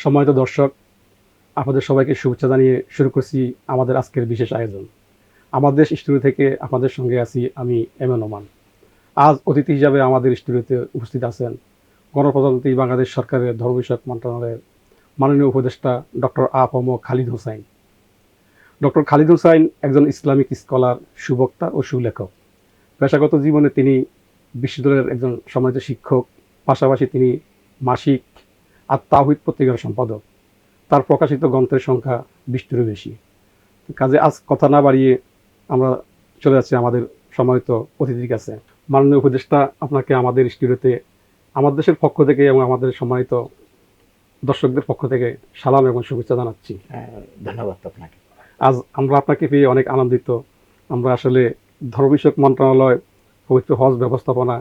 সম্মানিত দর্শক, আপনাদের সবাইকে শুভেচ্ছা জানিয়ে শুরু করছি আমাদের আজকের বিশেষ আয়োজন। আমাদের স্টুডিও থেকে আপনাদের সঙ্গে আছি আমি এম এ নোমান। আজ অতিথি হিসাবে আমাদের স্টুডিওতে উপস্থিত আছেন গণপ্রজাতন্ত্রী বাংলাদেশ সরকারের ধর্ম বিষয়ক মন্ত্রণালয়ের মাননীয় উপদেষ্টা ডক্টর আ.প.ম খালিদ হোসাইন। ডক্টর খালিদ হোসাইন একজন ইসলামিক স্কলার, সুবক্তা ও সুলেখক। পেশাগত জীবনে তিনি বিশ্ববিদ্যালয়ের একজন সম্মানিত শিক্ষক, পাশাপাশি তিনি মাসিক আত-তাওহীদ পত্রিকার সম্পাদক। তার প্রকাশিত গ্রন্থের সংখ্যা 20টিরও বেশি। কাজে আজ কথা না বাড়িয়ে আমরা চলে যাচ্ছি আমাদের সম্মানিত অতিথির কাছে। মাননীয় উপদেষ্টা, আপনাকে আমাদের স্টুডিওতে আমার দেশের পক্ষ থেকে এবং আমাদের সম্মানিত দর্শকদের পক্ষ থেকে সালাম এবং শুভেচ্ছা জানাচ্ছি। ধন্যবাদ আপনাকে। আজ আমরা আপনাকে পেয়ে অনেক আনন্দিত। আমরা আসলে ধর্ম বিষয়ক মন্ত্রণালয়, পবিত্র হজ ব্যবস্থাপনা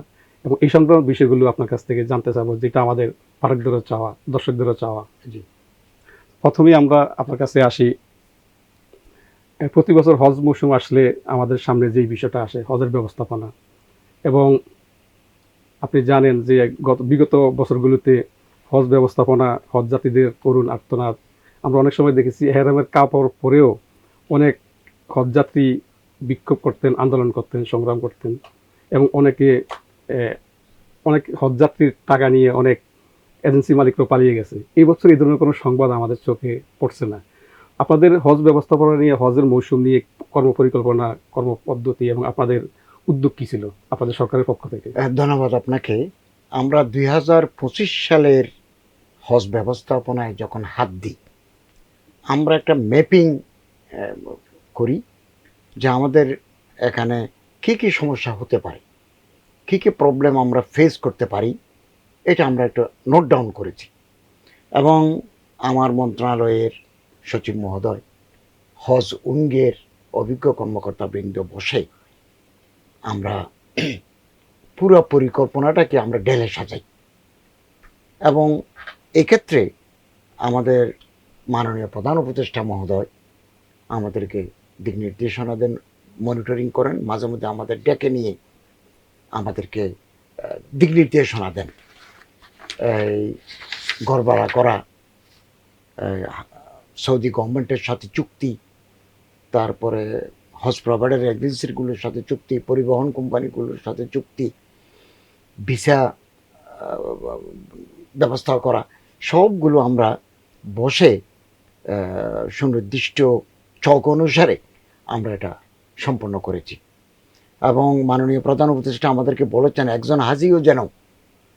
এবং এই সংক্রান্ত বিষয়গুলো আপনার কাছ থেকে জানতে চাবো, যেটা আমাদের পাঠকদেরও চাওয়া, দর্শকদেরও চাওয়া। জি। প্রথমেই আমরা আপনার কাছে আসি। প্রতি বছর হজ মৌসুম আসলে আমাদের সামনে যেই বিষয়টা আসে হজের ব্যবস্থাপনা, এবং আপনি জানেন যে বিগত বছরগুলোতে হজ ব্যবস্থাপনা, হজ যাত্রীদের করুণ আর্তনাদ, আমরা অনেক সময় দেখেছি এহরামের কাপড় পরেও অনেক হজ যাত্রী বিক্ষোভ করতেন, আন্দোলন করতেন, সংগ্রাম করতেন, এবং অনেক হজযাত্রীর টাকা নিয়ে অনেক এজেন্সি মালিকরা পালিয়ে গেছে। এই বছর এই ধরনের কোনো সংবাদ আমাদের চোখে পড়ছে না। আপনাদের হজ ব্যবস্থাপনা নিয়ে, হজের মৌসুম নিয়ে কর্মপরিকল্পনা, কর্মপদ্ধতি এবং আপনাদের উদ্যোগ কী ছিল আপনাদের সরকারের পক্ষ থেকে? ধন্যবাদ আপনাকে। আমরা 2025 সালের হজ ব্যবস্থাপনায় যখন হাত দিই, আমরা একটা ম্যাপিং করি যে আমাদের এখানে কী কী সমস্যা হতে পারে, কী কী প্রবলেম আমরা ফেস করতে পারি, এটা আমরা একটা নোট ডাউন করেছি। এবং আমার মন্ত্রণালয়ের সচিব মহোদয়, হজ উইংয়ের অভিজ্ঞ কর্মকর্তাবৃন্দ বসে আমরা পুরো পরিকল্পনাটাকে আমরা ঢেলে সাজাই। এবং এক্ষেত্রে আমাদের মাননীয় প্রধান উপদেষ্টা মহোদয় আমাদেরকে দিক নির্দেশনা দেন, মনিটরিং করেন, মাঝে মধ্যে আমাদের ডেকে নিয়ে আমাদেরকে দিক নির্দেশনা দেন। এই ঘর ভাড়া করা, সৌদি গভর্নমেন্টের সাথে চুক্তি, তারপরে হজ প্রোভাইডার এজেন্সিগুলোর সাথে চুক্তি, পরিবহন কোম্পানিগুলোর সাথে চুক্তি, ভিসা ব্যবস্থা করা, সবগুলো আমরা বসে সুনির্দিষ্ট ছক অনুসারে আমরা এটা সম্পন্ন করেছি। এবং মাননীয় প্রধান উপদেষ্টা আমাদেরকে বলেছেন একজন হাজিও যেন,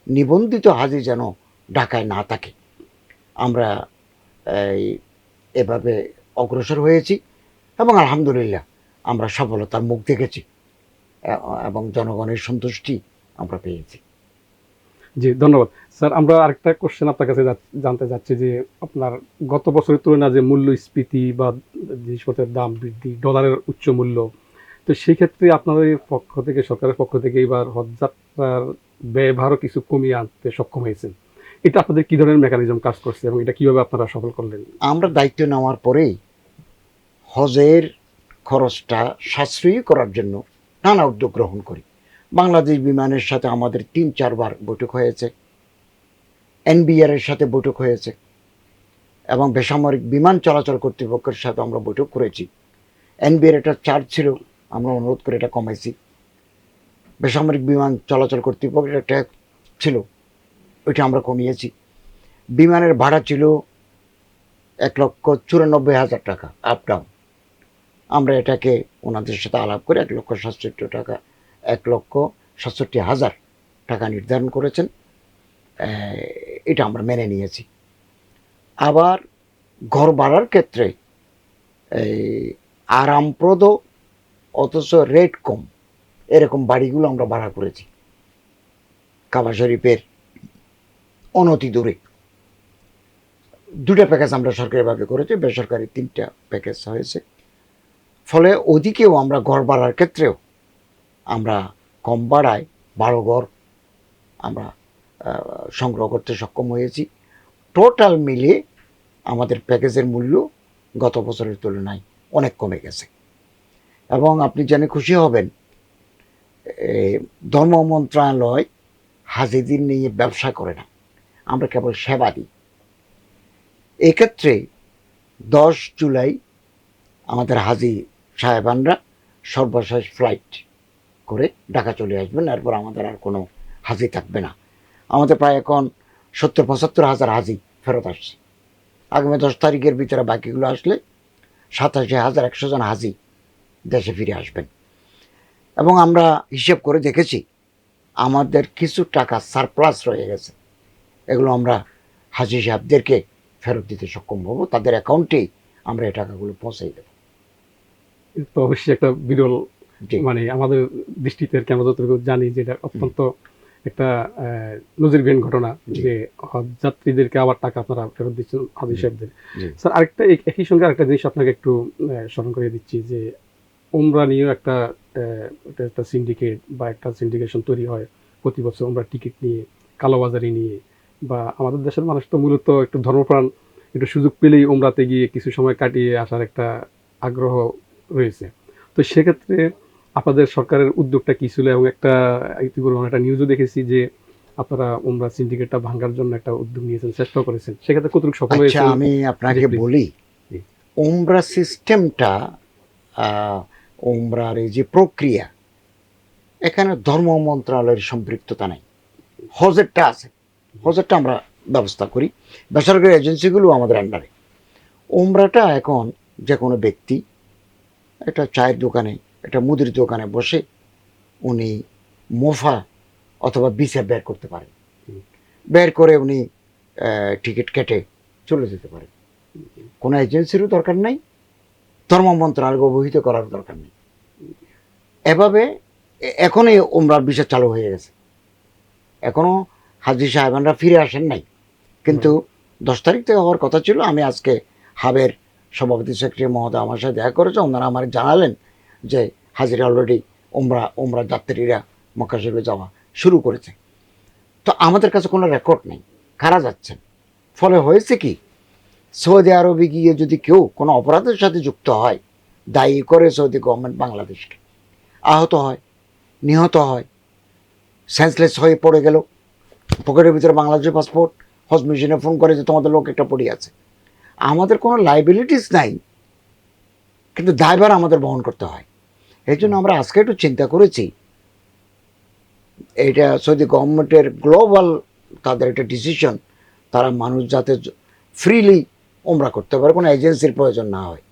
নিবন্ধিত হাজি যেন ঢাকায় না থাকে। আমরা এভাবে অগ্রসর হয়েছি এবং আলহামদুলিল্লাহ আমরা সফলতার মুখ দেখেছি এবং জনগণের সন্তুষ্টি আমরা পেয়েছি। জি, ধন্যবাদ স্যার। আমরা আরেকটা কোশ্চেন আপনার কাছে জানতে চাচ্ছি যে আপনার গত বছরের তুলনায় যে মূল্যস্ফীতি বা জিনিসপত্রের দাম বৃদ্ধি, ডলারের উচ্চ মূল্য, তো সেই ক্ষেত্রে আপনাদের পক্ষ থেকে, সরকারের পক্ষ থেকে এবার হজযাত্রার ব্যয়ভারও কিছু কমিয়ে আনতে সক্ষম হয়েছেন। এটা আপনাদের কী ধরনের মেকানিজম কাজ করছে এবং এটা কীভাবে আপনারা সফল করলেন? আমরা দায়িত্ব নেওয়ার পরেই হজের খরচটা সাশ্রয়ী করার জন্য নানা উদ্যোগ গ্রহণ করি। বাংলাদেশ বিমানের সাথে আমাদের 3-4 বার বৈঠক হয়েছে, এনবিআরের সাথে বৈঠক হয়েছে, এবং বেসামরিক বিমান চলাচল কর্তৃপক্ষের সাথে আমরা বৈঠক করেছি। এনবিআর একটা চার্জ ছিল, আমরা অনুরোধ করে এটা কমাইছি। বেসামরিক বিমান চলাচল কর্তৃপক্ষের একটা ছিল, ওইটা আমরা কমিয়েছি। বিমানের ভাড়া ছিল 1,94,000 টাকা আপ ডাউন, আমরা এটাকে ওনাদের সাথে আলাপ করে 1,67,000 টাকা, 1,67,000 টাকা নির্ধারণ করেছেন। এটা আমরা মেনে নিয়েছি। আবার ঘর ভাড়ার ক্ষেত্রে আরামপ্রদ অথচ রেট কম এরকম বাড়িগুলো আমরা ভাড়া করেছি কাবা শরীফের অনতি দূরে। 2টা প্যাকেজ আমরা সরকারিভাবে করেছি, বেসরকারি 3টা প্যাকেজ হয়েছে। ফলে ওদিকেও আমরা ঘর ভাড়ার ক্ষেত্রেও আমরা কম ভাড়ায় ভালো ঘর আমরা সংগ্রহ করতে সক্ষম হয়েছি। টোটাল মিলে আমাদের প্যাকেজের মূল্য গত বছরের তুলনায় অনেক কমে গেছে। এবং আপনি জেনে খুশি হবেন, ধর্ম মন্ত্রণালয় হাজিদের নিয়ে ব্যবসা করে না, আমরা কেবল সেবা দিই। এক্ষেত্রে 10 জুলাই আমাদের হাজি সাহেবানরা সর্বশেষ ফ্লাইট করে ঢাকা চলে আসবেন, এরপর আমাদের আর কোনো হাজি থাকবে না। আমাদের প্রায় এখন 70-75 হাজার হাজি ফেরত আসছে। আগামী 10 তারিখের ভিতরে বাকিগুলো আসলে 87,100 জন হাজি দেশে ফিরে আসবেন। এবং আমরা হিসেব করে দেখেছি আমাদের কিছু টাকা সারপ্লাস রয়ে গেছে, এগুলো আমরা হাজি সাহেবদেরকে ফেরত দিতে সক্ষম হব, তাদের অ্যাকাউন্টেই আমরা এই টাকাগুলো পৌঁছে দেব। তো অবশ্যই একটা বিরল, জি মানে আমাদের দৃষ্টিতে আর কি আমরা যতটুকু জানি যে এটা অত্যন্ত একটা নজিরবিহীন ঘটনা জি। যে হজ যাত্রীদেরকে আবার টাকা আপনারা ফেরত দিচ্ছেন হাজি সাহেবদের। জি স্যার আরেকটা একই সঙ্গে আরেকটা জিনিস আপনাকে একটু স্মরণ করিয়ে দিচ্ছি যে ওমরা নিয়েও একটা সিন্ডিকেট বা একটা সিন্ডিকেশন তৈরি হয় প্রতি বছর ওমরা টিকিট নিয়ে, কালোবাজারি নিয়ে। বা আমাদের দেশের মানুষ তো মূলত একটু ধর্মপ্রাণ, একটু সুযোগ পেলেই ওমরাতে গিয়ে কিছু সময় কাটিয়ে আসার একটা আগ্রহ রয়েছে। তো সেক্ষেত্রে আপনাদের সরকারের উদ্যোগটা কি ছিল? এবং ইতিপূর্বে একটা নিউজও দেখেছি যে আপনারা ওমরা সিন্ডিকেটটা ভাঙার জন্য একটা উদ্যোগ নিয়েছেন, চেষ্টাও করেছেন, সেক্ষেত্রে কতটুকু সফল আচ্ছা, হয়েছে? আমি আপনাকে জি, please। বলি, জি। উমরা সিস্টেমটা, উমরার এই যে প্রক্রিয়া, এখানে ধর্ম মন্ত্রণালয়ের সম্পৃক্ততা নেই। হজেরটা আছে, হজেরটা আমরা ব্যবস্থা করি, বেসরকারি এজেন্সিগুলো আমাদের আন্ডারে। উমরাটা এখন যে কোনো ব্যক্তি একটা চায়ের দোকানে, একটা মুদির দোকানে বসে উনি মোফা অথবা ভিসা বের করতে পারেন, বের করে উনি টিকিট কেটে চলে যেতে পারেন। কোনো এজেন্সিরও দরকার নাই, ধর্ম মন্ত্রণালয়কে অবহিত করার দরকার নেই। এভাবে এখনই উমরার ভিসা চালু হয়ে গেছে, এখনও হাজি সাহেবানরা ফিরে আসেন নাই, কিন্তু 10 তারিখ থেকে হওয়ার কথা ছিল। আমি আজকে হাবের সভাপতি সেক্রেটারি মহোদয় আমার সাথে দেখা করেছে, ওনারা আমার জানালেন যে হাজিরা অলরেডি উমরা যাত্রীরা মক্কা শরীফে যাওয়া শুরু করেছে। তো আমাদের কাছে কোনো রেকর্ড নেই কারা যাচ্ছেন। ফলে হয়েছে কি, সৌদি আরবে গিয়ে যদি কেউ কোনো অপরাধের সাথে যুক্ত হয়, দায়ী করে সৌদি গভর্নমেন্ট বাংলাদেশকে, আহত হয়, নিহত হয়, সেন্সলেস হয়ে পড়ে গেল, পকেটের ভিতরে বাংলাদেশের পাসপোর্ট, হজ মিশনে ফোন করে যে তোমাদের লোক একটা পড়ে আছে, আমাদের কোনো লাইবিলিটিস নাই, কিন্তু দায়ভার আমাদের বহন করতে হয়। এই জন্য আমরা আজকে একটু চিন্তা করেছি, এটা সৌদি গভর্নমেন্টের গ্লোবাল তাদের একটা ডিসিশন, তারা মানুষ যাতে ফ্রিলি উমরা করতে পারে, কোনো এজেন্সির প্রয়োজন না হয়।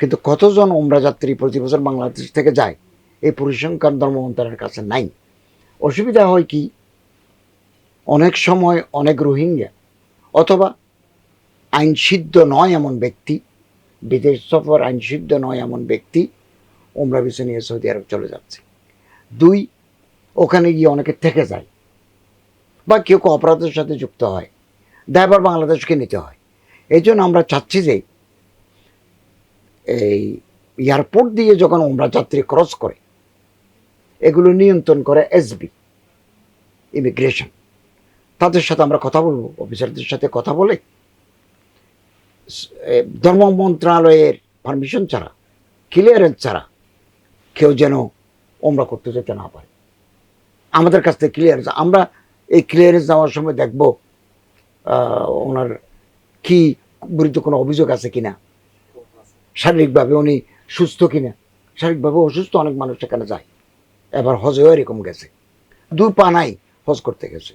কিন্তু কতজন উমরা যাত্রী প্রতি বছর বাংলাদেশ থেকে যায় এই পরিসংখ্যান ধর্ম মন্ত্রণালয়ের কাছে নাই। অসুবিধা হয় কি, অনেক সময় অনেক রোহিঙ্গা অথবা আইনসিদ্ধ নয় এমন ব্যক্তি, বিদেশ সফর আইনসিদ্ধ নয় এমন ব্যক্তি উমরা ভিসা নিয়ে সৌদি আরব চলে যাচ্ছে। 2, ওখানে গিয়ে অনেকে থেকে যায় বা কেউ কেউ অপরাধের সাথে যুক্ত হয়, দায়ভার বাংলাদেশকে নিতে হয়। এই জন্য আমরা চাচ্ছি যে এই এয়ারপোর্ট দিয়ে যখন উমরা যাত্রী ক্রস করে, এগুলো নিয়ন্ত্রণ করে এসবি ইমিগ্রেশন, তাদের সাথে আমরা কথা বলবো, অফিসারদের সাথে কথা বলে ধর্ম মন্ত্রণালয়ের পারমিশন ছাড়া, ক্লিয়ারেন্স ছাড়া কেউ যেন ওমরা করতে যেতে না পারে। আমাদের কাছ থেকে ক্লিয়ারেন্স, আমরা এই ক্লিয়ারেন্স দেওয়ার সময় দেখব ওনার কি বিরুদ্ধে কোনো অভিযোগ আছে কিনা, শারীরিকভাবে উনি সুস্থ কিনা। শারীরিকভাবে অসুস্থ অনেক মানুষ সেখানে যায়, এবার হজেও এরকম গেছে, 2 পা নাই, হজ করতে গেছে,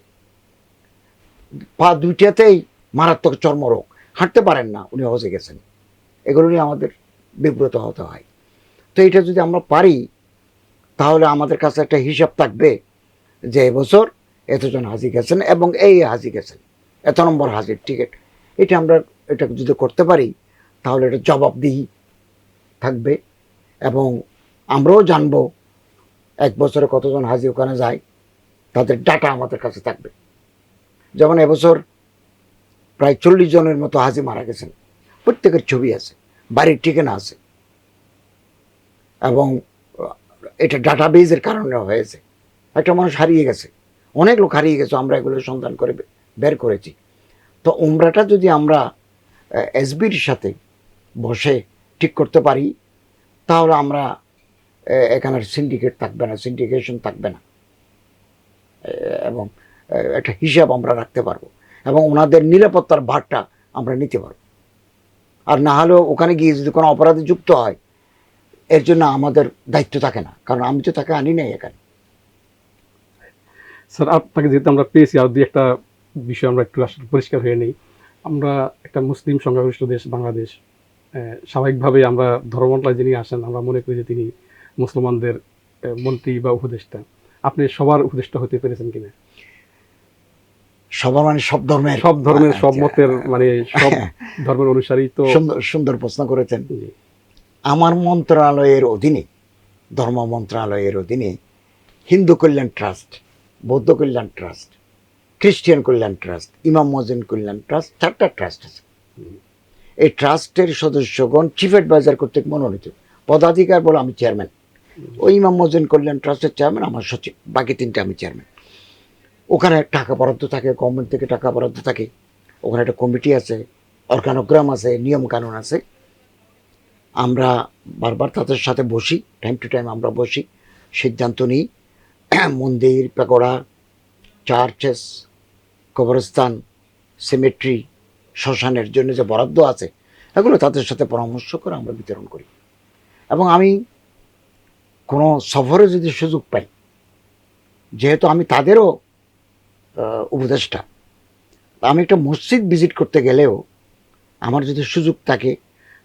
পা 2টাতেই মারাত্মক চর্মরোগ, হাঁটতে পারেন না, উনি হজে গেছেন। এগুলো নিয়ে আমাদের বিব্রত হতে হয়। তো এটা যদি আমরা পারি, তাহলে আমাদের কাছে একটা হিসাব থাকবে যে এবছর এতজন হাজি গেছেন এবং এই হাজি গেছেন, এত নম্বর হাজির টিকিট। এটা যদি করতে পারি, তাহলে এটা জবাবদিহি থাকবে এবং আমরাও জানবো 1 বছরে কতজন হাজি ওখানে যায়, তাদের ডাটা আমাদের কাছে থাকবে। যেমন এবছর প্রায় 40 জনের মতো হাজি মারা গেছেন, প্রত্যেকের ছবি আছে, বাড়ির ঠিকানা আছে, এবং এটা ডাটাবেজের কারণে হয়েছে। একটা মানুষ হারিয়ে গেছে, অনেক লোক হারিয়ে গেছে, আমরা এগুলো সন্ধান করে বের করেছি। তো উমরাটা যদি আমরা এসবির সাথে বসে ঠিক করতে পারি, তাহলে আমরা এখানে সিন্ডিকেট থাকবে না, সিন্ডিকেশন থাকবে না, এবং একটা হিসাব আমরা রাখতে পারবো এবং ওনাদের নিরাপত্তার ভারটা আমরা নিতে পারবো। আর না হলেও ওখানে গিয়ে যদি কোনো অপরাধে যুক্ত হয়, এর জন্য আমাদের দায়িত্ব থাকে না, কারণ আমি তো তাকে আনি নাই এখানে। স্যার, আপনাকে যেহেতু আমরা পেয়েছি, আর দুই একটা বিষয় আমরা একটু আসলে পরিষ্কার হয়ে নেই। আমরা একটা মুসলিম সংখ্যাগরিষ্ঠ দেশ বাংলাদেশ, স্বাভাবিকভাবে আমরা ধর্মমন্ত্রণালয়ে যিনি আসেন আমরা মনে করি যে তিনি মুসলমানদের মন্ত্রী বা উপদেষ্টা। আপনি সবার উপদেষ্টা হতে পেরেছেন কিনা? সবার মানে সব ধর্মের? সব ধর্মের, সব আচ্ছা, মতের, মানে সব ধর্মের অনুসারী তো। সুন্দর সুন্দর প্রশ্ন করেছেন। জি। আমার মন্ত্রণালয়ের অধীনে, ধর্ম মন্ত্রণালয়ের অধীনে হিন্দু কল্যাণ ট্রাস্ট, বৌদ্ধ কল্যাণ ট্রাস্ট, খ্রিস্টান কল্যাণ ট্রাস্ট, ইমাম মজিন কল্যাণ ট্রাস্ট, 4টা ট্রাস্ট আছে। এই ট্রাস্টের সদস্যগণ চিফ অ্যাডভাইজার কর্তৃক মনোনীত। পদাধিকার বলে আমি চেয়ারম্যান, ওই ইমাম মজিন কল্যাণ ট্রাস্টের চেয়ারম্যান, আমার সচিব, বাকি 3টে আমি চেয়ারম্যান। ওখানে টাকা বরাদ্দ থাকে, গভর্নমেন্ট থেকে টাকা বরাদ্দ থাকে, ওখানে একটা কমিটি আছে, অর্গানোগ্রাম আছে, নিয়ম কানুন আছে। আমরা বারবার তাদের সাথে বসি, টাইম টু টাইম আমরা বসি, সিদ্ধান্ত নিই। মন্দির, পেগোড়া, চার্চেস, কবরস্থান, সিমেট্রি, শ্মশানের জন্য যে বরাদ্দ আছে, এগুলো তাদের সাথে পরামর্শ করে আমরা বিতরণ করি। এবং আমি কোনো সফরে যদি সুযোগ পাই, যেহেতু আমি তাদেরও উপদেষ্টা, আমি একটা মসজিদ ভিজিট করতে গেলেও আমার যদি সুযোগ থাকে,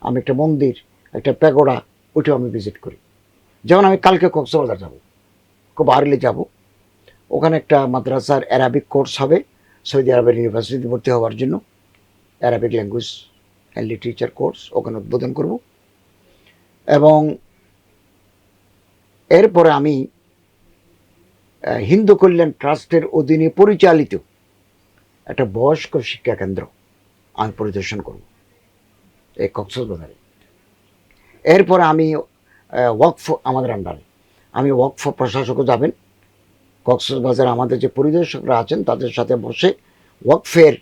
আমি একটা মন্দির, একটা প্যাগোডা, ওইটাও আমি ভিজিট করি। যেমন আমি কালকে কক্সবাজার যাব, খুব আর্লি যাব। ওখানে একটা মাদ্রাসার অ্যারাবিক কোর্স হবে, সৌদি আরবের ইউনিভার্সিটিতে ভর্তি হওয়ার জন্য, Arabic language and literature course ওখানে উদ্বোধন করব। এবং এরপরে আমি হিন্দু কল্যাণ ট্রাস্টের অধীনে পরিচালিত একটা বয়স্ক শিক্ষা কেন্দ্র আমি পরিদর্শন করব এই কক্সবাজারে। এরপরে আমি ওয়াকফ আমাদের আন্ডারে, আমি ওয়াকফ প্রশাসকও যাবেন কক্সবাজার, আমাদের যে পরিদর্শকরা আছেন তাদের সাথে বসে ওয়াকফের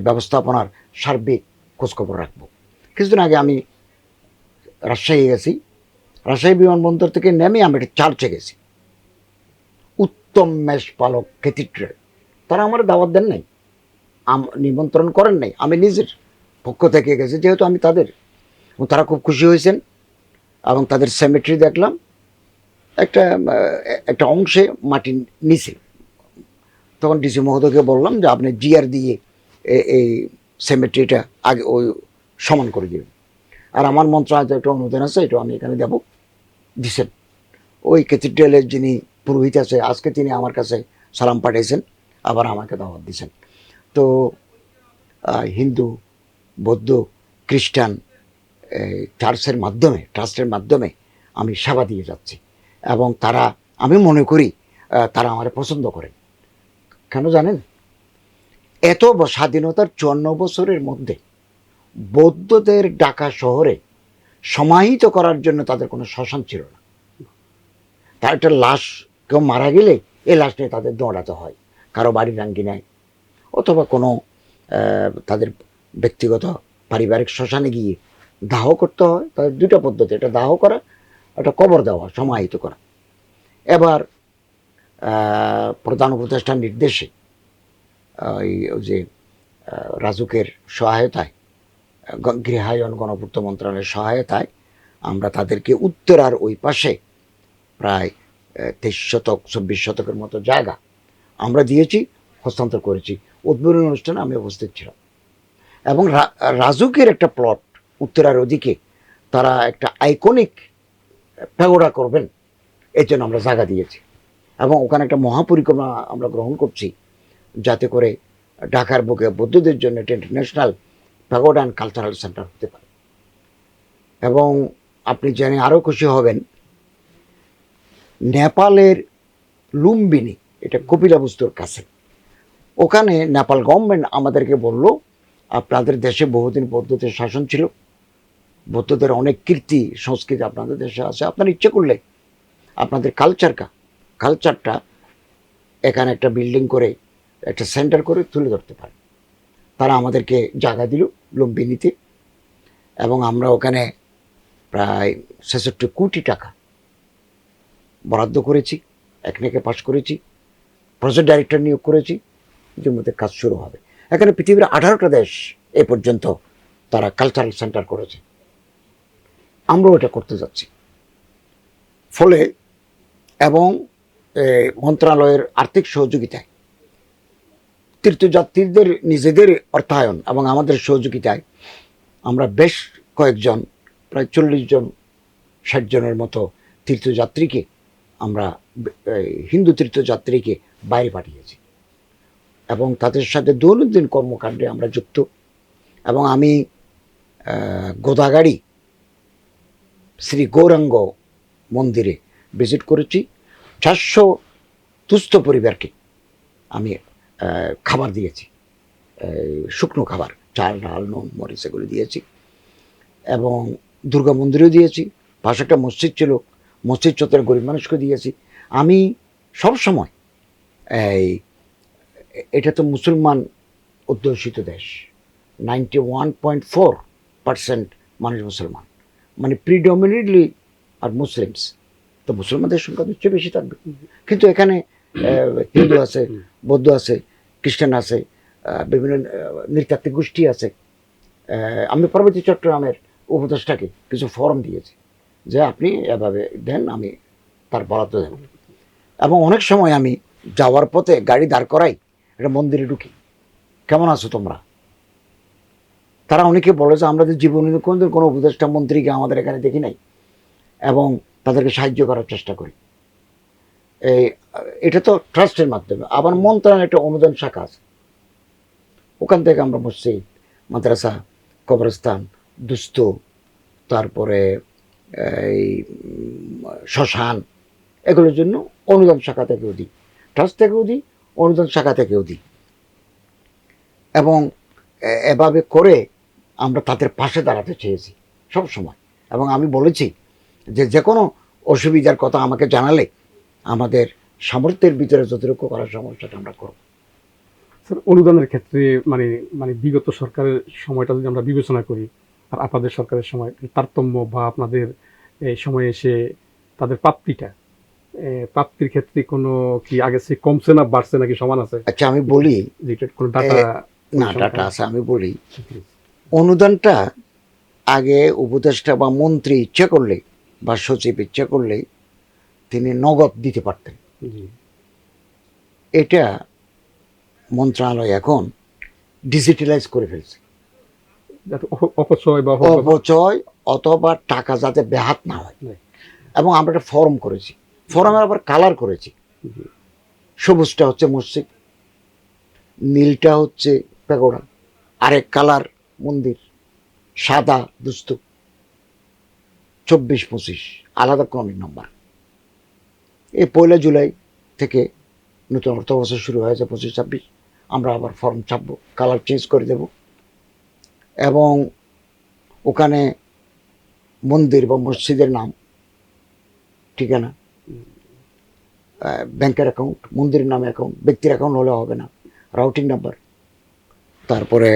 ব্যবস্থাপনার সার্বিক খোঁজখবর রাখব। কিছুদিন আগে আমি রাজশাহী গেছি, রাজশাহী বিমানবন্দর থেকে নেমে আমি একটা চার্চে গেছি, উত্তম মেষ পালক ক্যাথিড্রাল। তারা আমার দাওয়াত দেন নাই, নিমন্ত্রণ করেন নাই, আমি নিজের পক্ষ থেকে গেছি যেহেতু আমি তাদের, এবং তারা খুব খুশি হয়েছেন। এবং তাদের সেমেট্রি দেখলাম, একটা একটা অংশে মাটি নিচে। তখন ডিসি মহোদয়কে বললাম যে আপনি জিআর দিয়ে এই সেমেট্রিটা আগে ওই সমান করে দেবেন, আর আমার মন্ত্রণালয়ে একটা অনুদান আছে, এটা আমি এখানে দেবো, দিছেন। ওই ক্যাথিড্রালের যিনি পুরোহিত আছে আজকে, তিনি আমার কাছে সালাম পাঠিয়েছেন, আবার আমাকে দাওয়াত দিয়েছেন। তো হিন্দু, বৌদ্ধ, খ্রিস্টান চার্চের মাধ্যমে, ট্রাস্টের মাধ্যমে আমি সেবা দিয়ে যাচ্ছি। এবং তারা, আমি মনে করি তারা আমার পছন্দ করেন। কেন জানেন? এত স্বাধীনতার 54 বছরের মধ্যে বৌদ্ধদের ঢাকা শহরে সমাহিত করার জন্য তাদের কোনো শ্মশান ছিল না। তার একটা লাশ, কেউ মারা গেলে এই লাশ নিয়ে তাদের দৌড়াতে হয়, কারো বাড়ির আঙ্গিনায়, অথবা কোনো তাদের ব্যক্তিগত পারিবারিক শ্মশানে গিয়ে দাহ করতে হয়। তাদের 2টা পদ্ধতি, একটা দাহ করা, একটা কবর দেওয়া, সমাহিত করা। এবার প্রধান উপদেষ্টার নির্দেশে ওই যে রাজুকের সহায়তায়, গৃহায়ন গণপূর্ত মন্ত্রণালয়ের সহায়তায় আমরা তাদেরকে উত্তরার ওই পাশে প্রায় 23 শতক 24 শতকের মতো জায়গা আমরা দিয়েছি, হস্তান্তর করেছি। উদ্বোধনী অনুষ্ঠানে আমি উপস্থিত ছিলাম। এবং রাজুকের একটা প্লট উত্তরার ওদিকে তারা একটা আইকনিক প্যাগোডা করবেন, এর জন্য আমরা জায়গা দিয়েছি। এবং ওখানে একটা মহাপরিকল্পনা আমরা গ্রহণ করছি, যাতে করে ঢাকার বুকে বৌদ্ধদের জন্য একটা international pagoda and cultural centre হতে পারে। এবং আপনি জেনে আরও খুশি হবেন, নেপালের লুম্বিনী, এটা কপিলাবস্তুর কাছে, ওখানে নেপাল গভর্নমেন্ট আমাদেরকে বলল, আপনাদের দেশে বহুদিন বৌদ্ধদের শাসন ছিল, বৌদ্ধদের অনেক কীর্তি সংস্কৃতি আপনাদের দেশে আছে, আপনার ইচ্ছে করলে আপনাদের কালচারটা এখানে একটা বিল্ডিং করে, একটা সেন্টার করে তুলে ধরতে পারে। তারা আমাদেরকে জায়গা দিল লুম্বিনীতে, এবং আমরা ওখানে প্রায় 66 কোটি টাকা বরাদ্দ করেছি, একনেকে পাস করেছি, প্রজেক্ট ডাইরেক্টর নিয়োগ করেছি, যে মধ্যে কাজ শুরু হবে। এখানে পৃথিবীর 18টা দেশ এ পর্যন্ত তারা কালচারাল সেন্টার করেছে, আমরাও এটা করতে যাচ্ছি। ফলে এবং মন্ত্রণালয়ের আর্থিক সহযোগিতায়, তীর্থযাত্রীদের নিজেদের অর্থায়ন এবং আমাদের সহযোগিতায় আমরা বেশ কয়েকজন, প্রায় 40 জন 60 জনের মতো তীর্থযাত্রীকে আমরা হিন্দু তীর্থযাত্রীকে বাইরে পাঠিয়েছি এবং তাদের সাথে দৈনন্দিন কর্মকাণ্ডে আমরা যুক্ত। এবং আমি গোদাগাড়ি শ্রী গৌরাঙ্গ মন্দিরে ভিজিট করেছি। 400 দুস্থ পরিবারকে আমি খাবার দিয়েছি, শুকনো খাবার, চাল ডাল নুন মরিচ এগুলো দিয়েছি। এবং দুর্গা মন্দিরেও দিয়েছি, পাশে একটা মসজিদ ছিল, মসজিদ চত্বরে গরিব মানুষকে দিয়েছি। আমি সবসময় এটা তো মুসলমান অধ্যুষিত দেশ, 91.4% মানুষ মুসলমান, মানে প্রিডমিনেটলি আর মুসলিমস, তো মুসলমানদের সংখ্যা নিশ্চয়ই বেশি থাকবে। কিন্তু এখানে হিন্দু আছে, বৌদ্ধ আছে, খ্রিস্টান আছে, বিভিন্ন নৃতাত্ত্বিক গোষ্ঠী আছে। আমি পার্বতী চট্টগ্রামের উপদেষ্টাকে কিছু ফর্ম দিয়েছি যে আপনি এভাবে দেন, আমি তার বরাদ্দ দেব। এবং অনেক সময় আমি যাওয়ার পথে গাড়ি দাঁড় করাই, একটা মন্দিরে ঢুকি, কেমন আছো তোমরা? তারা অনেকে বলে যে আমরা তো জীবনে কোনোদিন কোনো উপদেষ্টা মন্ত্রীকে আমাদের এখানে দেখি নাই, এবং তাদেরকে সাহায্য করার চেষ্টা করি। এটা তো ট্রাস্টের মাধ্যমে। আবার মন্ত্রণালয়ের একটা অনুদান শাখা আছে, ওখান থেকে আমরা মসজিদ, মাদ্রাসা, কবরস্থান, দুস্থ, তারপরে এই শ্মশান, এগুলোর জন্য অনুদান শাখা থেকেও দিই, ট্রাস্ট থেকেও দিই, অনুদান শাখা থেকেও দিই। এবং এভাবে করে আমরা তাদের পাশে দাঁড়াতে চেয়েছি সব সময়। এবং আমি বলেছি যে কোনো অসুবিধার কথা আমাকে জানালে আমাদের সামর্থ্যের ভিতরে যতটুকু করার সমস্যাটা আমরা করব। স্যার, অনুদানের ক্ষেত্রে মানে মানে বিগত সরকারের সময়টা যদি আমরা বিবেচনা করি আর আপনাদের সরকারের সময় তারতম্য, বা আপনাদের এই সময়ে এসে তাদের প্রাপ্তির ক্ষেত্রে কোনো কি আগে থেকে কমছে না বাড়ছে নাকি সমান আছে? আচ্ছা, আমি বলি, কোনো ডাটা? না ডাটা আছে, আমি বলি অনুদানটা আগে উপদেষ্টা বা মন্ত্রী ইচ্ছে করলে বা সচিব ইচ্ছে করলে তিনি নগদ দিতে পারতেন। এটা মন্ত্রণালয় এখন ডিজিটালাইজ করে ফেলছে, অপচয় অথবা টাকা যাতে ব্যাহাত না হয়। এবং আমরা একটা ফর্ম করেছি, ফর্মের আবার কালার করেছি। সবুজটা হচ্ছে মসজিদ, নীলটা হচ্ছে পেগোড়া, আরেক কালার মন্দির, সাদা দুস্থ, 24-25 আলাদা ক্রমিক নম্বর। এই 1 জুলাই থেকে নতুন অর্থ বছর শুরু হয়েছে, 25-26, আমরা আবার ফর্ম ছাপবো, কালার চেঞ্জ করে দেব। এবং ওখানে মন্দির বা মসজিদের নাম, ঠিকানা, ব্যাংকের অ্যাকাউন্ট, মন্দিরের নামে অ্যাকাউন্ট, ব্যক্তির অ্যাকাউন্ট হলে হবে না, রাউটিং নাম্বার, তারপরে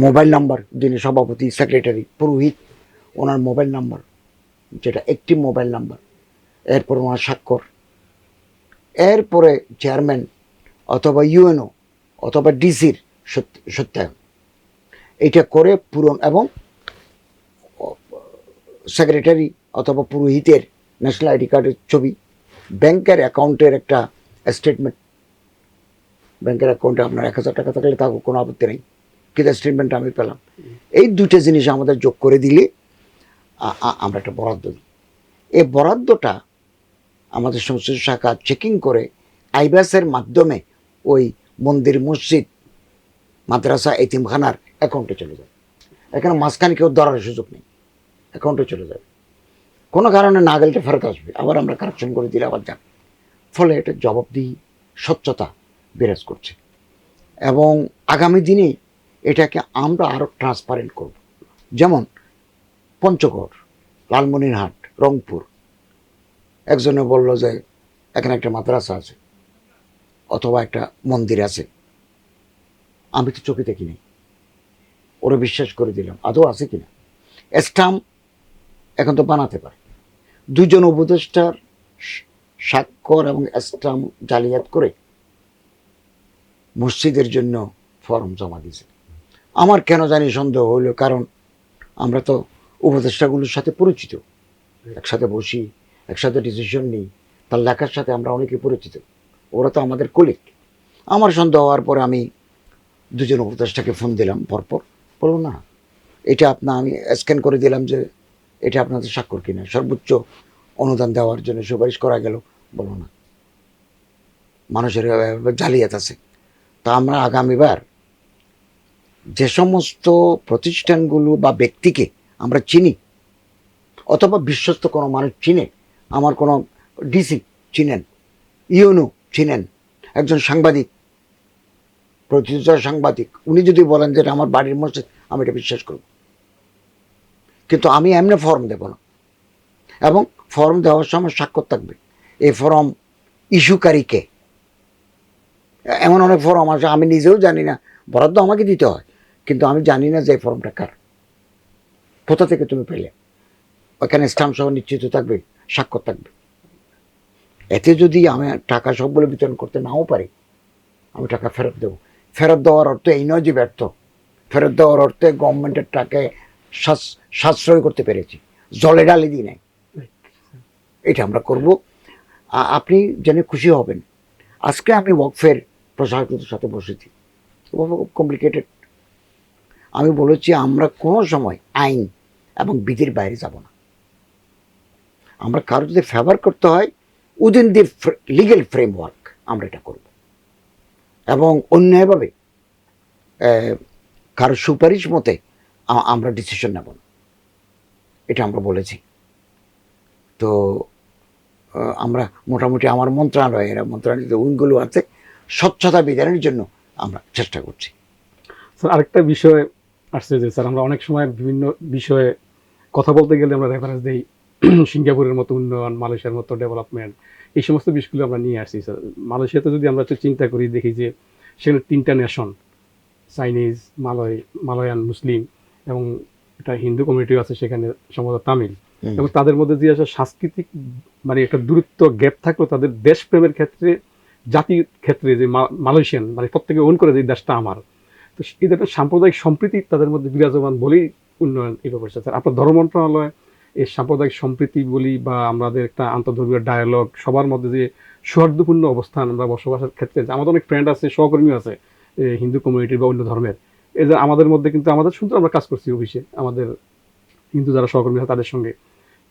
মোবাইল নাম্বার, যিনি সভাপতি, সেক্রেটারি, পুরোহিত, ওনার মোবাইল নাম্বার, যেটা একটি মোবাইল নাম্বার, এরপর ওনার স্বাক্ষর, এরপরে চেয়ারম্যান অথবা ইউএনও অথবা ডিসির সত্যায়ন, এটা করে পূরণ। এবং সেক্রেটারি অথবা পুরোহিতের ন্যাশনাল আইডি কার্ডের ছবি, ব্যাংকের অ্যাকাউন্টের একটা স্টেটমেন্ট, ব্যাংকের অ্যাকাউন্টে আপনার 1000 টাকা থাকলে তাকে কোনো আপত্তি নেই, কিন্তু স্টেটমেন্ট আমি পেলাম। এই দুটো জিনিস আমাদের যোগ করে দিলে আমরা একটা বরাদ্দ দিই। এই বরাদ্দটা আমাদের সংশ্লিষ্ট শাখা চেকিং করে আইবাসের মাধ্যমে ওই মন্দির, মসজিদ, মাদ্রাসা, এতিমখানার অ্যাকাউন্টে চলে যায়। এখানে মাঝখানে কেউ ধরার সুযোগ নেই, অ্যাকাউন্টে চলে যাবে। কোনো কারণে না গেলে ফেরত আসবে, আবার আমরা কারেকশন করে দিলে আবার যাবে। ফলে এটা জবাবদিহি, স্বচ্ছতা বিরাজ করছে। এবং আগামী দিনে এটাকে আমরা আরও ট্রান্সপারেন্ট করব। যেমন পঞ্চগড়, লালমনিরহাট, রংপুর, একজনে বলল যে এখানে একটা মাদ্রাসা আছে অথবা একটা মন্দির আছে, আমি তো চোখে দেখিনি, ওরা বিশ্বাস করে দিলাম, আদৌ আছে কিনা। স্টাম্প এখন তো বানাতে পারে, 2 জন উপদেষ্টার স্বাক্ষর এবং স্টাম্প জালিয়াত করে মসজিদের জন্য ফর্ম জমা দিয়েছে। আমার কেন জানি সন্দেহ হইলো, কারণ আমরা তো উপদেষ্টাগুলোর সাথে পরিচিত, একসাথে বসি, একসাথে ডিসিশন নিই, তার লেখার সাথে আমরা অনেকে পরিচিত, ওরা তো আমাদের কলিগ। আমার সন্দেহ হওয়ার পরে আমি দুজন উপদেষ্টাকে ফোন দিলাম পরপর, বলবো না এটা আমি স্ক্যান করে দিলাম যে এটা আপনাদের স্বাক্ষর কিনা, সর্বোচ্চ অনুদান দেওয়ার জন্য সুপারিশ করা গেল, বলবো না, মানুষের জালিয়াত আছে। তা আমরা আগামীবার যে সমস্ত প্রতিষ্ঠানগুলো বা ব্যক্তিকে আমরা চিনি অথবা বিশ্বস্ত কোনো মানুষ চিনে, আমার কোনো ডিসি চিনেন, ইউনো চিনেন, একজন সাংবাদিক, প্রতিষ্ঠিত সাংবাদিক, উনি যদি বলেন যে এটা আমার বাড়ির মসজিদ, আমি এটা বিশ্বাস করব। কিন্তু আমি এমনি ফর্ম দেব না, এবং ফর্ম দেওয়ার সময় স্বাক্ষর থাকবে এই ফর্ম ইস্যুকারীকে। এমন অনেক ফর্ম আছে আমি নিজেও জানি না, বরাদ্দ আমাকে দিতে হয়, কিন্তু আমি জানি না যে এই ফর্মটা কার, কোথা থেকে তুমি পেলে। ওখানে স্টাম্প সহ নিশ্চিত থাকবে, স্বাক্ষর থাকবে। এতে যদি আমি টাকা সবগুলো বিতরণ করতে নাও পারি, আমি টাকা ফেরত দেবো। ফেরত দেওয়ার অর্থ এই নয় যে ব্যর্থ, ফেরত দেওয়ার অর্থে গভর্নমেন্টের টাকায় সাশ্রয় করতে পেরেছি, জলে ডালি দিই নাই। এটা আমরা করব। আপনি জেনে খুশি হবেন, আজকে আমি ওয়াকফের প্রশাসকের সাথে বসেছি, কমপ্লিকেটেড। আমি বলেছি আমরা কোনো সময় আইন এবং বিধির বাইরে যাব না। আমরা কারো যদি ফেভার করতে হয় উইদিন দি লিগেল ফ্রেমওয়ার্ক আমরা এটা করব, এবং অন্যায়ভাবে কারো সুপারিশ মতে আমরা ডিসিশন নেব না, এটা আমরা বলেছি। তো আমরা মোটামুটি আমার মন্ত্রণালয়ের উইংগুলো আছে, স্বচ্ছতা বিধানের জন্য আমরা চেষ্টা করছি। স্যার আরেকটা বিষয় আসছে যে স্যার আমরা অনেক সময় বিভিন্ন বিষয়ে কথা বলতে গেলে আমরা রেফারেন্স দিই সিঙ্গাপুরের মতো উন্নয়ন, মালয়েশিয়ার মতো ডেভেলপমেন্ট, এই সমস্ত বিষয়গুলো আমরা নিয়ে আসছি স্যার। মালয়েশিয়াতে যদি আমরা একটু চিন্তা করি, দেখি যে সেখানে 3টা নেশন, চাইনিজ, মালয়ান, মুসলিম, এবং একটা হিন্দু কমিউনিটিও আছে সেখানে, সম্ভবত তামিল, এবং তাদের মধ্যে যে আসলে সাংস্কৃতিক মানে একটা দূরত্ব গ্যাপ থাকলেও তাদের দেশপ্রেমের ক্ষেত্রে, জাতির ক্ষেত্রে যে মালয়েশিয়ান মানে প্রত্যেকে ওন করে যে দেশটা আমার, তো এই ধরনের সাম্প্রদায়িক সম্প্রীতি তাদের মধ্যে বিরাজমান বলেই উন্নয়ন এই ব্যাপারে। স্যার আপনার ধর্ম মন্ত্রণালয় এই সাম্প্রদায়িক সম্প্রীতি বলি বা আমাদের একটা আন্তর্ধর্মীয় ডায়ালগ, সবার মধ্যে যে সৌহার্দ্যপূর্ণ অবস্থান আমরা বসবাসের ক্ষেত্রে, আমাদের অনেক ফ্রেন্ড আছে, সহকর্মী আছে হিন্দু কমিউনিটির বা অন্য ধর্মের, এই যে আমাদের মধ্যে কিন্তু আমাদের সুন্দর আমরা কাজ করছি অফিসে, আমাদের হিন্দু যারা সহকর্মী আছে তাদের সঙ্গে।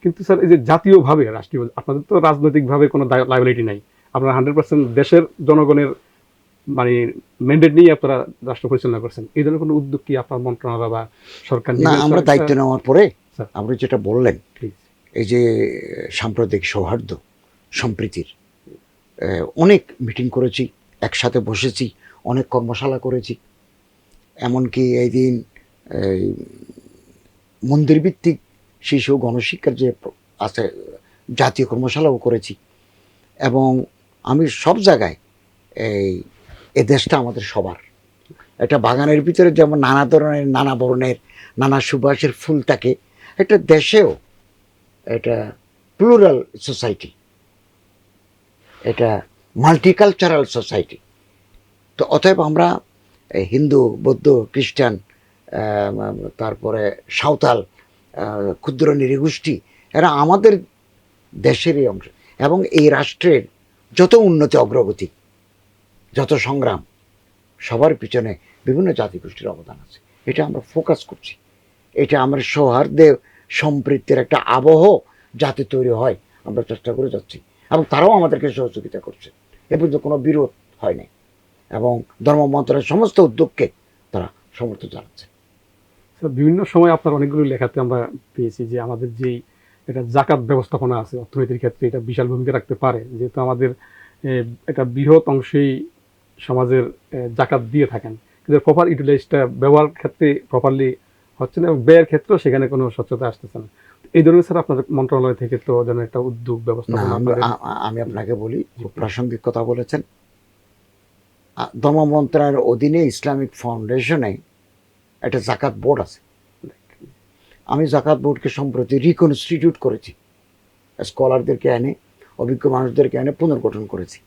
কিন্তু স্যার এই যে জাতীয়ভাবে রাষ্ট্রীয়, আপনাদের তো রাজনৈতিকভাবে কোনো লায়াবিলিটি নাই, আপনারা 100% দেশের জনগণের মানে ম্যান্ডেট নিয়ে আপনারা রাষ্ট্র পরিচালনা করছেন, এই ধরনের কোনো উদ্যোগ কি আপনার মন্ত্রণালয় বা সরকার না, আমরা দায়িত্ব নেওয়ার পরে স্যার আপনি যেটা বললেন, এই যে সাম্প্রদায়িক সৌহার্দ্য সম্প্রীতির অনেক মিটিং করেছি, একসাথে বসেছি, অনেক কর্মশালা করেছি, এমনকি এই দিন মন্দিরভিত্তিক শিশু গণশিক্ষার যে আছে জাতীয় কর্মশালাও করেছি। এবং আমি সব জায়গায় এই দেশটা আমাদের সবার, একটা বাগানের ভিতরে যেমন নানা ধরনের, নানা বর্ণের, নানা সুবাসের ফুল থাকে, একটা দেশেও এটা প্লুরাল সোসাইটি, এটা মাল্টিকালচারাল সোসাইটি। তো অতএব আমরা হিন্দু, বৌদ্ধ, খ্রিস্টান, তারপরে সাঁওতাল, ক্ষুদ্র নৃগোষ্ঠী, এরা আমাদের দেশেরই অংশ, এবং এই রাষ্ট্রের যত উন্নতি, অগ্রগতি, যত সংগ্রাম, সবার পিছনে বিভিন্ন জাতিগোষ্ঠীর অবদান আছে। এটা আমরা ফোকাস করছি, এটা আমার সৌহার্দ্যে সম্পৃক্তির একটা আবহ যাতে তৈরি হয় আমরা চেষ্টা করে যাচ্ছি, এবং তারাও আমাদেরকে সহযোগিতা করছে। এ পর্যন্ত কোনো বিরোধ হয় নাই, এবং ধর্ম মন্ত্রণালয়ের সমস্ত উদ্যোগকে তারা সমর্থন জানাচ্ছে। বিভিন্ন সময় আপনার অনেকগুলো লেখাতে আমরা পেয়েছি যে আমাদের যেই এটা জাকাত ব্যবস্থাপনা আছে অর্থনীতির ক্ষেত্রে, এটা বিশাল ভূমিকা রাখতে পারে, যেহেতু আমাদের একটা বৃহৎ অংশেই সমাজের জাকাত দিয়ে থাকেন, কিন্তু প্রপার ইউটিলাইজটা ব্যবহার ক্ষেত্রে প্রপারলি হচ্ছে না, এবং ব্যয়ের ক্ষেত্রেও সেখানে কোনো স্বচ্ছতা আসতেছে না। এই ধরনের স্যার আপনার মন্ত্রণালয় থেকে তো যেন একটা উদ্যোগ ব্যবস্থাপনা। আমি আপনাকে বলি, খুব প্রাসঙ্গিক কথা বলেছেন। ধর্ম মন্ত্রণালয়ের অধীনে ইসলামিক ফাউন্ডেশনে একটা জাকাত বোর্ড আছে। আমি জাকাত বোর্ডকে সম্প্রতি রিকনস্টিটিউট করেছি, স্কলারদেরকে এনে, অভিজ্ঞ মানুষদেরকে এনে পুনর্গঠন করেছি,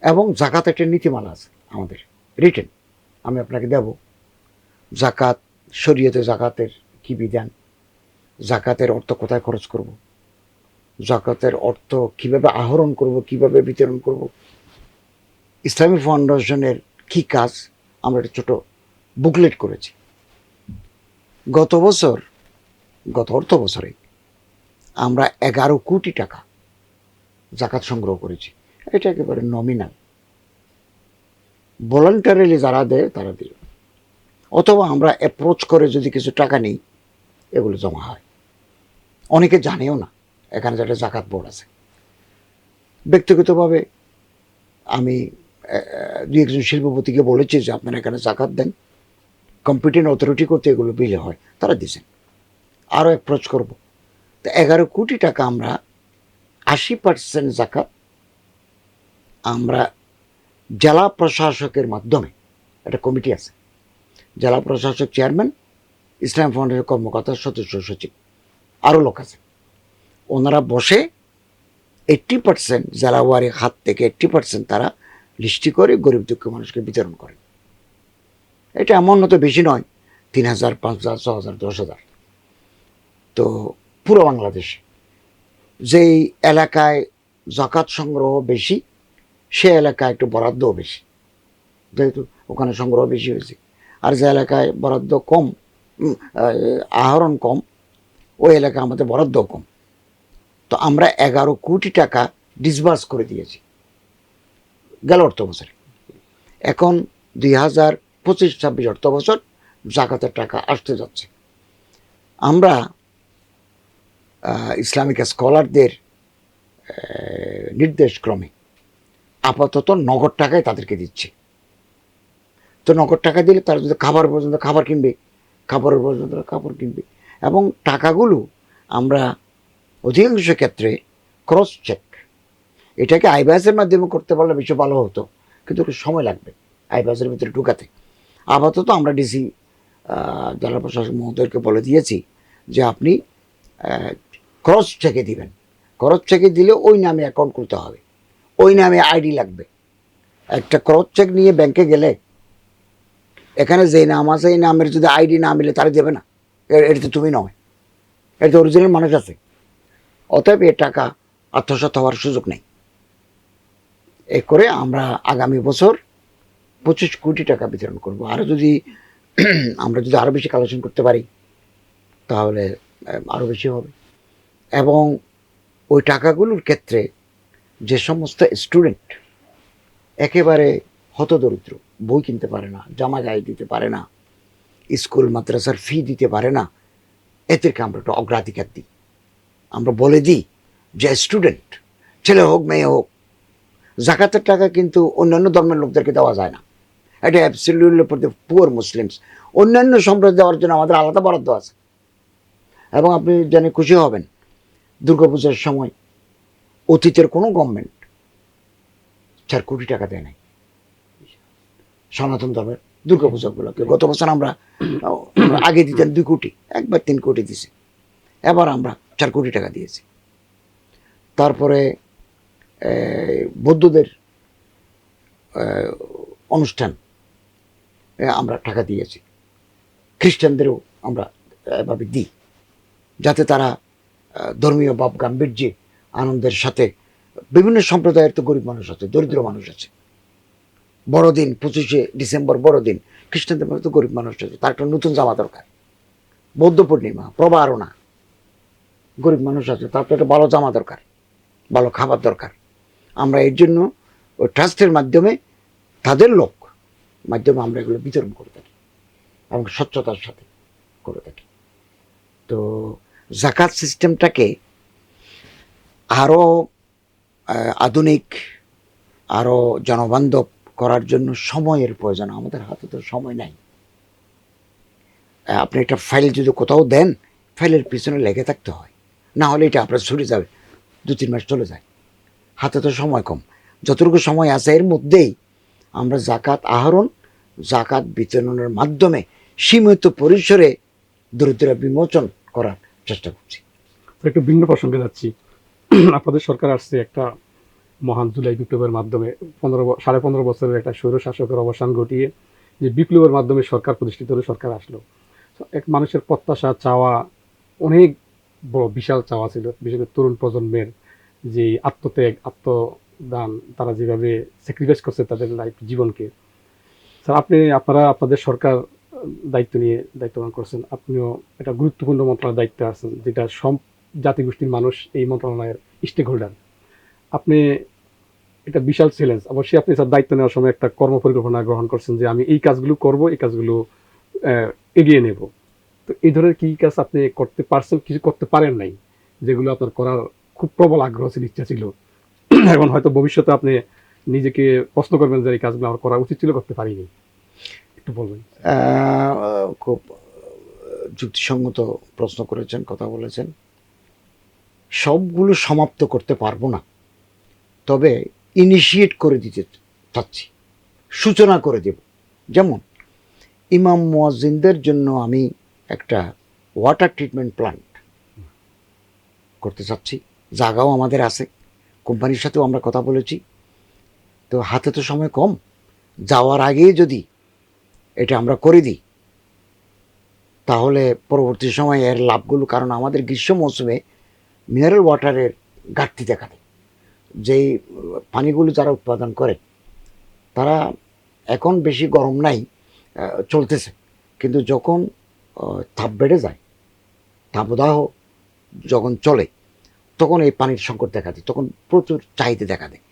এবং জাকাত একটা নীতিমালা আছে আমাদের রিটেন, আমি আপনাকে দেব। জাকাত, শরীয়তে জাকাতের কি বিধান, জাকাতের অর্থ কোথায় খরচ করব, জাকাতের অর্থ কিভাবে আহরণ করব, কিভাবে বিতরণ করব, ইসলামী ফাউন্ডেশনের কি কাজ, আমরা একটা ছোট বুকলেট করেছি। গত অর্থ বছরে আমরা 11 কোটি টাকা জাকাত সংগ্রহ করেছি। এটা একেবারে নমিনাল, ভলান্টারিলি যারা দেয় তারা দিল, অথবা আমরা অ্যাপ্রোচ করে যদি কিছু টাকা নিই, এগুলো জমা হয়। অনেকে জানেও না এখানে যে একটা জাকাত বোর্ড আছে। ব্যক্তিগতভাবে আমি দুই একজন শিল্পপতিকে বলেছি যে আপনারা এখানে জাকাত দেন, কম্পিটেন্ট অথরিটি করতে এগুলো বিলে হয়, তারা দিয়েছেন। আরও অ্যাপ্রোচ করব। তো 11 কোটি টাকা আমরা 80% জাকাত আমরা জেলা প্রশাসকের মাধ্যমে, একটা কমিটি আছে, জেলা প্রশাসক চেয়ারম্যান, ইসলাম ফাউন্ডেশনের কর্মকর্তা, সদস্য সচিব, আরও লোক আছে, ওনারা বসে 80% জেলাওয়ারি হাত থেকে 80% তারা লিস্টি করে গরিব দুঃখী মানুষকে বিতরণ করেন। এটা এমন মতো বেশি নয়, 3,000, 5,000, 6,000, 10,000। তো পুরো বাংলাদেশে যেই এলাকায় জাকাত সংগ্রহ বেশি, সে এলাকায় একটু বরাদ্দও বেশি, যেহেতু ওখানে সংগ্রহ বেশি হয়েছে। আর যে এলাকায় বরাদ্দ কম, আহরণ কম, ওই এলাকায় আমাদের বরাদ্দ কম। তো আমরা 11 কোটি টাকা ডিসবার্স করে দিয়েছি গেল অর্থ বছরে। এখন 2025-26 অর্থ বছর জাকাতের টাকা আসতে যাচ্ছে। আমরা ইসলামিক স্কলারদের নির্দেশক্রমে আপাতত নগদ টাকায় তাদেরকে দিচ্ছি। তো নগদ টাকা দিলে তারা যদি খাবার পর্যন্ত খাবার কিনবে, খাবারের পর্যন্ত কাপড় কিনবে। এবং টাকাগুলো আমরা অধিকাংশ ক্ষেত্রে ক্রস চেক, এটাকে আইব্যাসের মাধ্যমে করতে পারলে বেশি ভালো হতো, কিন্তু একটু সময় লাগবে আইব্যাসের ভিতরে ঢুকাতে। আপাতত আমরা ডিসি জেলা প্রশাসক মহোদয়কে বলে দিয়েছি যে আপনি ক্রস চেকে দিবেন। ক্রস চেকে দিলে ওই নামে অ্যাকাউন্ট খুলতে হবে, ওই নামে আইডি লাগবে। একটা ক্রস চেক নিয়ে ব্যাংকে গেলে এখানে যে নাম আছে এই নামের যদি আইডি না মিলে তারা দেবে না, এটা তো তুমি নয়, এটা তো অরিজিনাল মানুষ আছে। অতএব এ টাকা আত্মসাৎ হওয়ার সুযোগ নেই। এ করে আমরা আগামী বছর 25 কোটি টাকা বিতরণ করব। আর যদি আমরা যদি আরও বেশি কালেকশন করতে পারি তাহলে আরও বেশি হবে। এবং ওই টাকাগুলোর ক্ষেত্রে যে সমস্ত স্টুডেন্ট একেবারে হতদরিদ্র, বই কিনতে পারে না, জামা গায়ে দিতে পারে না, স্কুল মাদ্রাসার ফি দিতে পারে না, এদেরকে আমরা একটু অগ্রাধিকার দিই। আমরা বলে দিই যে স্টুডেন্ট, ছেলে হোক মেয়ে হোক, জাকাতের টাকা কিন্তু অন্যান্য ধর্মের লোকদেরকে দেওয়া যায় না। এটা absolutely for the poor Muslims. অন্যান্য সম্প্রদায় দেওয়ার জন্য আমাদের আলাদা বরাদ্দ আছে। এবং আপনি জেনে খুশি হবেন, দুর্গাপূজার সময় অতীতের কোনো গভর্নমেন্ট 4 কোটি টাকা দেয় নাই সনাতন ধর্মের দুর্গাপূজাগুলোকে। গত বছর আমরা আগে দিতেন 2 কোটি, একবার 3 কোটি দিছি, এবার আমরা 4 কোটি টাকা দিয়েছি। তারপরে বৌদ্ধদের অনুষ্ঠান আমরা টাকা দিয়েছি, খ্রিস্টানদেরও আমরা এভাবে দিই, যাতে তারা ধর্মীয় ভাব গাম্ভীর্যে আনন্দের সাথে, বিভিন্ন সম্প্রদায়ের তো গরিব মানুষ আছে, দরিদ্র মানুষ আছে। বড়দিন 25শে ডিসেম্বর বড়দিন, খ্রিস্টানদের মধ্যে তো গরিব মানুষ আছে, তার একটা নতুন জামা দরকার। বৌদ্ধ পূর্ণিমা, প্রবারণা, গরিব মানুষ আছে, তার তো একটা ভালো জামা দরকার, ভালো খাবার দরকার। আমরা এর জন্য ওই ট্রাস্টের মাধ্যমে, তাদের লোক মাধ্যমে আমরা এগুলো বিতরণ করে থাকি এবং স্বচ্ছতার সাথে করে থাকি। তো জাকাত সিস্টেমটাকে আরও আধুনিক, আরও জনবান্ধব করার জন্য সময়ের প্রয়োজন। আমাদের হাতে তো সময় নাই। আপনি একটা ফাইল যদি কোথাও দেন, ফাইলের পিছনে লেগে থাকতে হয়, না হলে এটা আপনার ছুটে যাবে, 2-3 মাস চলে যায়। হাতে তো সময় কম। যতটুকু সময় আছে এর মধ্যেই আমরা জাকাত আহরণ, জাকাত বিতরণের মাধ্যমে সীমিত পরিসরে দরিদ্র বিমোচন করার চেষ্টা করছি। একটু ভিন্ন প্রসঙ্গে যাচ্ছি। আপনাদের সরকার আসছে একটা মহান জুলাই বিপ্লবের মাধ্যমে 15 সাড়ে 15 বছরের একটা স্বৈর শাসকের অবসান ঘটিয়ে যে বিপ্লবের মাধ্যমে সরকার প্রতিষ্ঠিত হলো, সরকার আসলো। তো এক মানুষের প্রত্যাশা চাওয়া অনেক বড় বিশাল চাওয়া ছিল, বিশেষ করে তরুণ প্রজন্মের যে আত্মত্যাগ আত্মদান, তারা যেভাবে স্যাক্রিফাইস করছে তাদের লাইফ জীবনকে। স্যার আপনারা আপনাদের সরকার দায়িত্ব নিয়ে দায়িত্ব পালন করছেন, আপনিও একটা গুরুত্বপূর্ণ মন্ত্রণালয়ের দায়িত্বে আছেন, যেটা সব জাতিগোষ্ঠীর মানুষ এই মন্ত্রণালয়ের স্টেক হোল্ডার। আপনি এটা বিশাল চ্যালেঞ্জ, অবশ্যই আপনি স্যার দায়িত্ব নেওয়ার সময় একটা কর্ম পরিকল্পনা গ্রহণ করছেন যে আমি এই কাজগুলো করব, এই কাজগুলো এগিয়ে নেব। তো এই ধরনের কি কাজ আপনি করতে পারছেন, কিছু করতে পারেন নাই, যেগুলো আপনার করার খুব প্রবল আগ্রহ ছিল, ইচ্ছা ছিল, এখন হয়তো ভবিষ্যতে আপনি নিজেকে প্রশ্ন করবেন যে এই কাজগুলো আমার করা উচিত ছিল, করতে পারিনি, একটু বলবেন? খুব যুক্তিসঙ্গত প্রশ্ন করেছেন, কথা বলেছেন। সবগুলো সমাপ্ত করতে পারবো না, তবে ইনিশিয়েট করে দিতে চাচ্ছি, সূচনা করে দেব। যেমন ইমাম মুয়াজ্জিনদের জন্য আমি একটা ওয়াটার ট্রিটমেন্ট প্ল্যান্ট করতে চাচ্ছি, জায়গাও আমাদের আছে, কোম্পানির সাথেও আমরা কথা বলেছি। তো হাতে তো সময় কম, যাওয়ার আগেই যদি এটা আমরা করে দিই তাহলে পরবর্তী সময়ে এর লাভগুলো, কারণ আমাদের গ্রীষ্ম মৌসুমে মিনারেল ওয়াটারের ঘাটতি দেখা দেয়। যেই পানিগুলো যারা উৎপাদন করে তারা এখন বেশি গরম নাই, চলতেছে, কিন্তু যখন তাপ বেড়ে যায়, তাপদাহ যখন চলে, তখন এই পানির সংকট দেখা দেয়, তখন প্রচুর চাহিদা দেখা দেয়।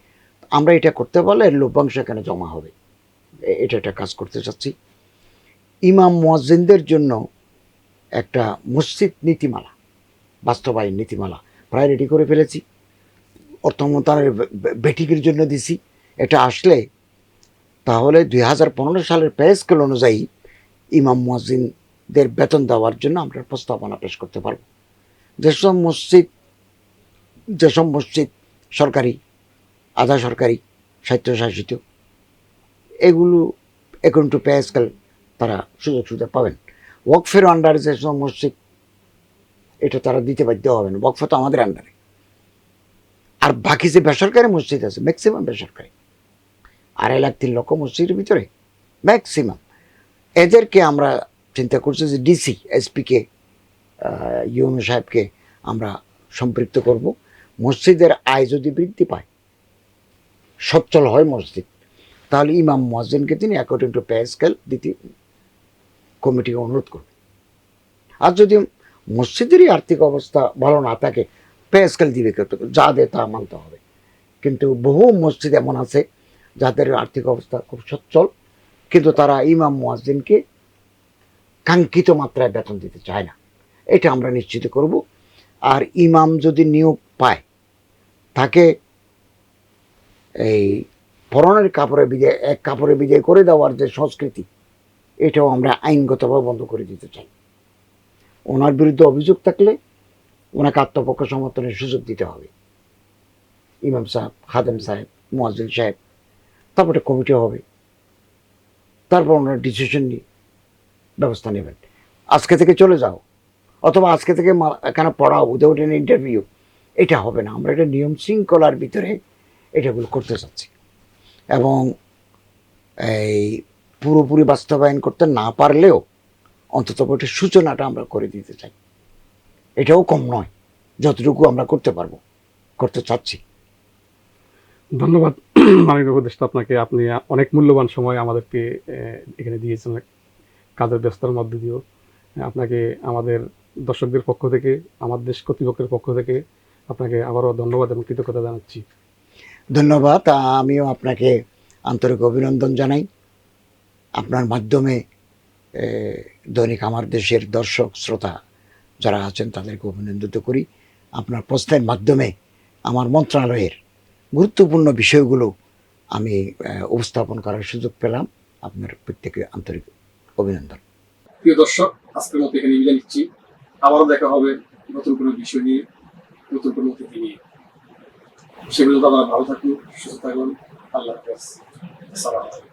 আমরা এটা করতে পারলে এর লভ্যাংশ এখানে জমা হবে, এটা একটা কাজ করতে চাচ্ছি। ইমাম মুয়াজ্জিনদের জন্য একটা মসজিদ নীতিমালা, বাস্তবায়ন নীতিমালা প্রায় রেডি করে ফেলেছি, অর্থ মন্ত্রণালয়ের বেঠিকের জন্য দিছি। এটা আসলে তাহলে 2015 সালের পে স্কেল অনুযায়ী ইমাম মুয়াজ্জিনদের বেতন দেওয়ার জন্য আমরা প্রস্তাবনা পেশ করতে পারব। যেসব মসজিদ সরকারি, আধা সরকারি, স্বায়ত্তশাসিত, এগুলো অ্যাকর্ডিং টু পে স্কেল তারা সুযোগ সুবিধা পাবেন। ওয়াকফের আন্ডারে যেসব মসজিদ, এটা তারা দিতে বাধ্য হবেন, ওয়াকফ তো আমাদের আন্ডারে। আর বাকি যে বেসরকারি মসজিদ আছে, ম্যাক্সিমাম বেসরকারি, 2.5-3 লক্ষ মসজিদের ভিতরে ম্যাক্সিমাম, এদেরকে আমরা চিন্তা করছি যে ডিসি, এসপিকে, ইউনো সাহেবকে আমরা সম্পৃক্ত করব। মসজিদের আয় যদি বৃদ্ধি পায়, সচ্ছল হয় মসজিদ, তাহলে ইমাম মুয়াজ্জিনকে তিনি অ্যাকর্ডিং টু পে স্কেল দিতে কমিটিকে অনুরোধ করবে। আর যদি মসজিদেরই আর্থিক অবস্থা ভালো না থাকে, পে স্কেল দিবে কেউ, যা দেয় তা মানতে হবে। কিন্তু বহু মসজিদ এমন আছে যাদের আর্থিক অবস্থা খুব সচ্ছল, কিন্তু তারা ইমাম মুয়াজ্জিনকে কাঙ্ক্ষিত মাত্রায় বেতন দিতে চায় না, এটা আমরা নিশ্চিত করব। আর ইমাম যদি নিয়োগ পায়, তাকে এই পরনের কাপড়ে বিজয়, এক কাপড়ে বিজয় করে দেওয়ার যে সংস্কৃতি, এটাও আমরা আইনগতভাবে বন্ধ করে দিতে চাই। ওনার বিরুদ্ধে অভিযোগ থাকলে ওনাকে আত্মপক্ষ সমর্থনের সুযোগ দিতে হবে। ইমাম সাহেব, খাদেম সাহেব, মুয়াজ্জিন সাহেব, তারপরে কমিটি হবে, তারপর ওনারা ডিসিশন নিয়ে ব্যবস্থা নেবেন। আজকে থেকে চলে যাও, অথবা আজকে থেকে এখানে পড়াও উইদাউট এন ইন্টারভিউ, এটা হবে না। আমরা এটা নিয়ম শৃঙ্খলার ভিতরে এটাগুলো করতে চাচ্ছি, এবং এই পুরোপুরি বাস্তবায়ন করতে না পারলেও অন্তত একটা সূচনাটা আমরা করে দিতে চাই। এটাও কম নয়, যতটুকু আমরা করতে পারবো, করতে চাচ্ছি। ধন্যবাদ মাননীয় উপদেষ্টা আপনাকে, আপনি অনেক মূল্যবান সময় আমাদেরকে এখানে দিয়েছেন কাজের ব্যস্ততার মধ্যে দিয়েও। আপনাকে আমাদের দর্শকদের পক্ষ থেকে, আমার দেশ কর্তৃপক্ষের পক্ষ থেকে আপনাকে আবারও ধন্যবাদ এবং কৃতজ্ঞতা জানাচ্ছি। ধন্যবাদ। আমিও আপনাকে আন্তরিক অভিনন্দন জানাই। আপনার মাধ্যমে দৈনিক আমার দেশের দর্শক শ্রোতা যারা আছেন তাদেরকে অভিনন্দিত করি। আপনার প্রশ্নের মাধ্যমে আমার মন্ত্রণালয়ের গুরুত্বপূর্ণ বিষয়গুলো আমি উপস্থাপন করার সুযোগ পেলাম। আপনার প্রত্যেকে আন্তরিক অভিনন্দন। প্রিয় দর্শক, আজকের মতো এখানে বিদায় নিচ্ছি। আবারও দেখা হবে নতুন কোনো বিষয় নিয়ে, নতুন কোনো অতিথি নিয়ে। সেগুলো তো আপনারা ভালো থাকুন, সুস্থ থাকুন। আল্লাহ হাফেজ। আসসালামু আলাইকুম।